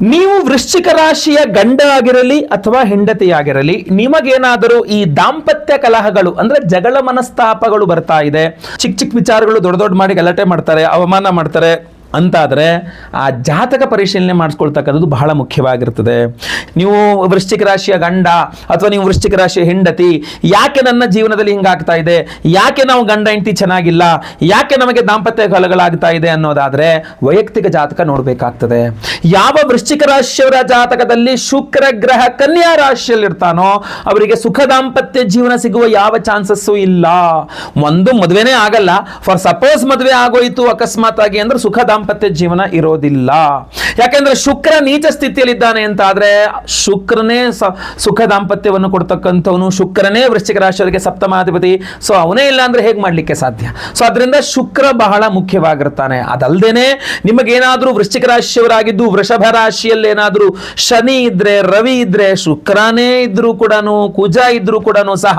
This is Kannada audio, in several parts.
ನೀವು ವೃಶ್ಚಿಕ ರಾಶಿಯ ಗಂಡ ಆಗಿರಲಿ ಅಥವಾ ಹೆಂಡತಿಯಾಗಿರಲಿ, ನಿಮಗೇನಾದರೂ ಈ ದಾಂಪತ್ಯ ಕಲಹಗಳು ಅಂದ್ರೆ ಜಗಳ ಮನಸ್ತಾಪಗಳು ಬರ್ತಾ ಇದೆ, ಚಿಕ್ಕ ಚಿಕ್ಕ ವಿಚಾರಗಳು ದೊಡ್ಡ ದೊಡ್ಡ ಮಾಡಿ ಗಲಾಟೆ ಮಾಡ್ತಾರೆ, ಅವಮಾನ ಮಾಡ್ತಾರೆ ಅಂತಾದರೆ ಆ ಜಾತಕ ಪರಿಶೀಲನೆ ಮಾಡಿಸ್ಕೊಳ್ತಕ್ಕಂಥದ್ದು ಬಹಳ ಮುಖ್ಯವಾಗಿರ್ತದೆ. ನೀವು ವೃಶ್ಚಿಕ ರಾಶಿಯ ಗಂಡ ಅಥವಾ ನೀವು ವೃಶ್ಚಿಕ ರಾಶಿಯ ಹೆಂಡತಿ, ಯಾಕೆ ನನ್ನ ಜೀವನದಲ್ಲಿ ಹಿಂಗಾಗ್ತಾ ಇದೆ, ಯಾಕೆ ನಾವು ಗಂಡ ಹೆಂಡತಿ ಚೆನ್ನಾಗಿಲ್ಲ, ಯಾಕೆ ನಮಗೆ ದಾಂಪತ್ಯ ಕಲಹಗಳಾಗ್ತಾ ಇದೆ ಅನ್ನೋದಾದರೆ ವೈಯಕ್ತಿಕ ಜಾತಕ ನೋಡಬೇಕಾಗ್ತದೆ. ಯಾವ ವೃಶ್ಚಿಕ ರಾಶಿಯವರ ಜಾತಕದಲ್ಲಿ ಶುಕ್ರ ಗ್ರಹ ಕನ್ಯಾ ರಾಶಿಯಲ್ಲಿರ್ತಾನೋ ಅವರಿಗೆ ಸುಖ ದಾಂಪತ್ಯ ಜೀವನ ಸಿಗುವ ಯಾವ ಚಾನ್ಸಸ್ಸು ಇಲ್ಲ. ಒಂದು ಮದುವೆನೇ ಆಗಲ್ಲ, ಫಾರ್ ಸಪೋಸ್ ಮದುವೆ ಆಗೋಯ್ತು ಅಕಸ್ಮಾತ್ ಆಗಿ ಅಂದ್ರೆ ಸುಖ ದಾಂಪತ್ಯ ಜೀವನ ಇರೋದಿಲ್ಲ. ಯಾಕೆಂದ್ರೆ ಶುಕ್ರ ನೀಚ ಸ್ಥಿತಿಯಲ್ಲಿದ್ದಾನೆ ಅಂತ ಆದ್ರೆ ಶುಕ್ರನೇ ಸುಖ ದಾಂಪತ್ಯವನ್ನು ಕೊಡ್ತಕ್ಕಂಥವನು, ಶುಕ್ರನೇ ವೃಶ್ಚಿಕ ರಾಶಿಯವರಿಗೆ ಸಪ್ತಮಾಧಿಪತಿ. ಸೊ ಅವನೇ ಇಲ್ಲ ಅಂದ್ರೆ ಹೇಗೆ ಮಾಡ್ಲಿಕ್ಕೆ ಸಾಧ್ಯ? ಸೊ ಅದರಿಂದ ಶುಕ್ರ ಬಹಳ ಮುಖ್ಯವಾಗಿರ್ತಾನೆ. ಅದಲ್ದೇನೆ ನಿಮಗೇನಾದ್ರೂ ವೃಶ್ಚಿಕ ರಾಶಿಯವರಾಗಿದ್ದು ವೃಷಭ ರಾಶಿಯಲ್ಲಿ ಏನಾದ್ರೂ ಶನಿ ಇದ್ರೆ, ರವಿ ಇದ್ರೆ, ಶುಕ್ರನೇ ಇದ್ರೂ ಕೂಡ, ಕುಜ ಇದ್ರೂ ಕೂಡ ಸಹ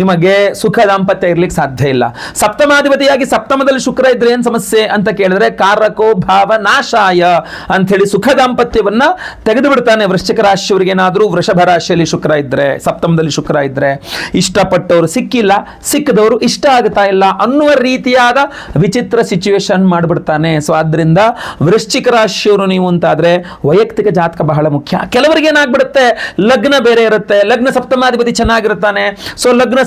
ನಿಮಗೆ ಸುಖ ದಾಂಪತ್ಯ ಇರ್ಲಿಕ್ಕೆ ಸಾಧ್ಯ ಇಲ್ಲ. ಸಪ್ತಮಾಧಿಪತಿಯಾಗಿ ಸಪ್ತಮದಲ್ಲಿ ಶುಕ್ರ ಇದ್ರೆ ಏನ್ ಸಮಸ್ಯೆ ಅಂತ ಕೇಳಿದ್ರೆ ಕಾರಕೋ ಭಾವ ನಾಶಾಯ ಅಂತ ಹೇಳಿ ಸುಖ ದಾಂಪತ್ಯವನ್ನ ತೆಗೆದು ಬಿಡ್ತಾನೆ. ವೃಶ್ಚಿಕ ರಾಶಿಯವರಿಗೆ ಏನಾದ್ರೂ ವೃಷಭ ರಾಶಿಯಲ್ಲಿ ಶುಕ್ರ ಇದ್ರೆ, ಸಪ್ತಮದಲ್ಲಿ ಶುಕ್ರ ಇದ್ರೆ, ಇಷ್ಟಪಟ್ಟವರು ಸಿಕ್ಕಿಲ್ಲ, ಸಿಕ್ಕದವರು ಇಷ್ಟ ಆಗ್ತಾ ಇಲ್ಲ ಅನ್ನುವ ರೀತಿಯಾದ ವಿಚಿತ್ರ ಸಿಚುವೇಶನ್ ಮಾಡಿಬಿಡ್ತಾನೆ. ಸೊ ಆದ್ರಿಂದ ವೃಶ್ಚಿಕ ರಾಶಿಯವರು ನೀವು ಅಂತಾದ್ರೆ ವೈಯಕ್ತಿಕ ಜಾತಕ ಬಹಳ ಮುಖ್ಯ. ಕೆಲವರಿಗೆ ಏನಾಗ್ಬಿಡುತ್ತೆ, ಲಗ್ನ ಬೇರೆ ಇರುತ್ತೆ, ಲಗ್ನ ಸಪ್ತಮಾಧಿಪತಿ ಚೆನ್ನಾಗಿರುತ್ತಾನೆ, ಸೊ ಲಗ್ನ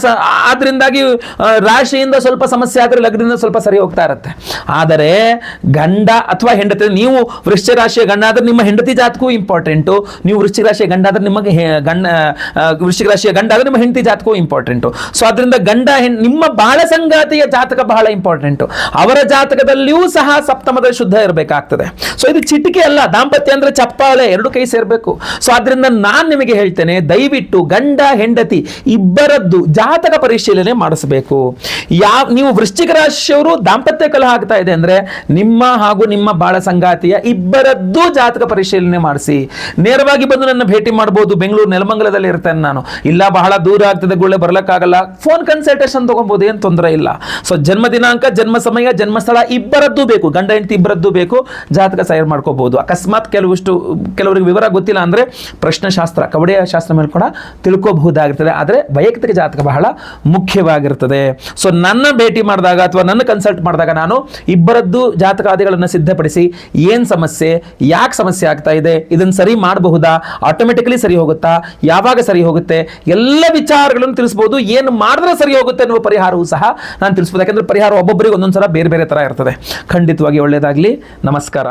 ಆದ್ರಿಂದಾಗಿ ರಾಶಿಯಿಂದ ಸ್ವಲ್ಪ ಸಮಸ್ಯೆ ಆದ್ರೆ ಲಗ್ನದಿಂದ ಸ್ವಲ್ಪ ಸರಿ ಹೋಗ್ತಾ ಇರುತ್ತೆ. ಆದರೆ ಗಂಡ ಅಥವಾ ಹೆಂಡತಿ, ನೀವು ವೃಶ್ಚಿಕ ರಾಶಿಯ ಗಂಡ ಆದ್ರೆ ನಿಮ್ಮ ಹೆಂಡತಿ ಜಾತಕವೂ ಇಂಪಾರ್ಟೆಂಟು, ನೀವು ವೃಶ್ಚಿಕ ರಾಶಿಯ ಗಂಡ ಆದ್ರೆ ನಿಮಗೆ ವೃಶ್ಚಿಕ ರಾಶಿಯ ಗಂಡ ಆದ್ರೆ ನಿಮ್ಮ ಹೆಂಡತಿ ಜಾತಕವೂ ಇಂಪಾರ್ಟೆಂಟು. ಸೊ ಅದರಿಂದ ಗಂಡ ನಿಮ್ಮ ಬಾಳ ಸಂಗಾತಿಯ ಜಾತಕ ಬಹಳ ಇಂಪಾರ್ಟೆಂಟು. ಅವರ ಜಾತಕದಲ್ಲಿಯೂ ಸಹ ಸಪ್ತಮದಲ್ಲಿ ಶುದ್ಧ ಇರಬೇಕಾಗ್ತದೆ. ಸೊ ಇದು ಚಿಟಿಕೆ ಅಲ್ಲ, ದಾಂಪತ್ಯ ಅಂದ್ರೆ ಚಪ್ಪಾಳೆ, ಎರಡು ಕೈ ಸೇರಬೇಕು. ಸೊ ಅದರಿಂದ ನಾನು ನಿಮಗೆ ಹೇಳ್ತೇನೆ, ದಯವಿಟ್ಟು ಗಂಡ ಹೆಂಡತಿ ಇಬ್ಬರದ್ದು ಜಾತಕ ಪರಿಶೀಲನೆ ಮಾಡಿಸಬೇಕು. ನೀವು ವೃಶ್ಚಿಕ ರಾಶಿಯವರು ದಾಂಪತ್ಯ ಕಲಹ ಆಗ್ತಾ ಇದೆ ಅಂದ್ರೆ ನಿಮ್ಮ ಹಾಗೂ ನಿಮ್ಮ ಬಾಳ ಸಂಗಾತಿಯ ಇಬ್ಬರದ್ದು ಜಾತಕ ಪರಿಶೀಲನೆ ಮಾಡಿಸಿ. ನೇರವಾಗಿ ಬಂದು ನನ್ನ ಭೇಟಿ ಮಾಡಬಹುದು, ಬೆಂಗಳೂರು ನೆಲಮಂಗಲದಲ್ಲಿ ಇರ್ತೇನೆ ನಾನು, ಇಲ್ಲ ಬಹಳ ದೂರ ಆಗ್ತದೆ ಗುಳ್ಳೆ ಬರ್ಲಕ್ಕಾಗಲ್ಲ, ಫೋನ್ ಕನ್ಸಲ್ಟೇಷನ್ ತಗೊಬಹುದು, ಏನು ತೊಂದರೆ ಇಲ್ಲ. ಸೊ ಜನ್ಮ ದಿನಾಂಕ, ಜನ್ಮ ಸಮಯ, ಜನ್ಮಸ್ಥಳ ಇಬ್ಬರದ್ದು ಬೇಕು, ಗಂಡ ಹೆಂಡತಿ ಇಬ್ಬರದ್ದು ಬೇಕು, ಜಾತಕ ತಯಾರು ಮಾಡ್ಕೋಬಹುದು. ಅಕಸ್ಮಾತ್ ಕೆಲವರಿಗೆ ವಿವರ ಗೊತ್ತಿಲ್ಲ ಅಂದ್ರೆ ಪ್ರಶ್ನಶಾಸ್ತ್ರ, ಕವಡೆಯ ಶಾಸ್ತ್ರ ಮೇಲೆ ಕೂಡ ತಿಳ್ಕೋಬಹುದಾಗಿರ್ತದೆ. ಆದರೆ ವೈಯಕ್ತಿಕ ಜಾತಕ ಬಹಳ ಮುಖ್ಯವಾಗಿರ್ತದೆ. ಸೊ ನನ್ನ ಭೇಟಿ ಮಾಡಿದಾಗ ಅಥವಾ ನನ್ನ ಕನ್ಸಲ್ಟ್ ಮಾಡಿದಾಗ ನಾನು ಇಬ್ಬರದ್ದು ಜಾತಕಾದಿಗಳನ್ನು ಸಿದ್ಧಪಡಿಸಿ ಏನ್ ಸಮಸ್ಯೆ, ಯಾಕೆ ಸಮಸ್ಯೆ ಆಗ್ತಾ ಇದೆ, ಇದನ್ನು ಸರಿ ಮಾಡಬಹುದಾ, ಆಟೋಮೆಟಿಕಲಿ ಸರಿ ಹೋಗುತ್ತಾ, ಯಾವಾಗ ಸರಿ ಹೋಗುತ್ತೆ, ಎಲ್ಲ ವಿಚಾರಗಳನ್ನು ತಿಳಿಸಬಹುದು. ಏನು ಮಾಡಿದ್ರೆ ಸರಿ ಹೋಗುತ್ತೆ ಅನ್ನುವ ಪರಿಹಾರವೂ ಸಹ ನಾನು ತಿಳಿಸಬಹುದು. ಯಾಕಂದ್ರೆ ಪರಿಹಾರ ಒಬ್ಬೊಬ್ಬರಿಗೆ ಒಂದೊಂದ್ಸಲ ಬೇರೆ ಬೇರೆ ತರ ಇರ್ತದೆ. ಖಂಡಿತವಾಗಿ ಒಳ್ಳೆಯದಾಗಲಿ. ನಮಸ್ಕಾರ.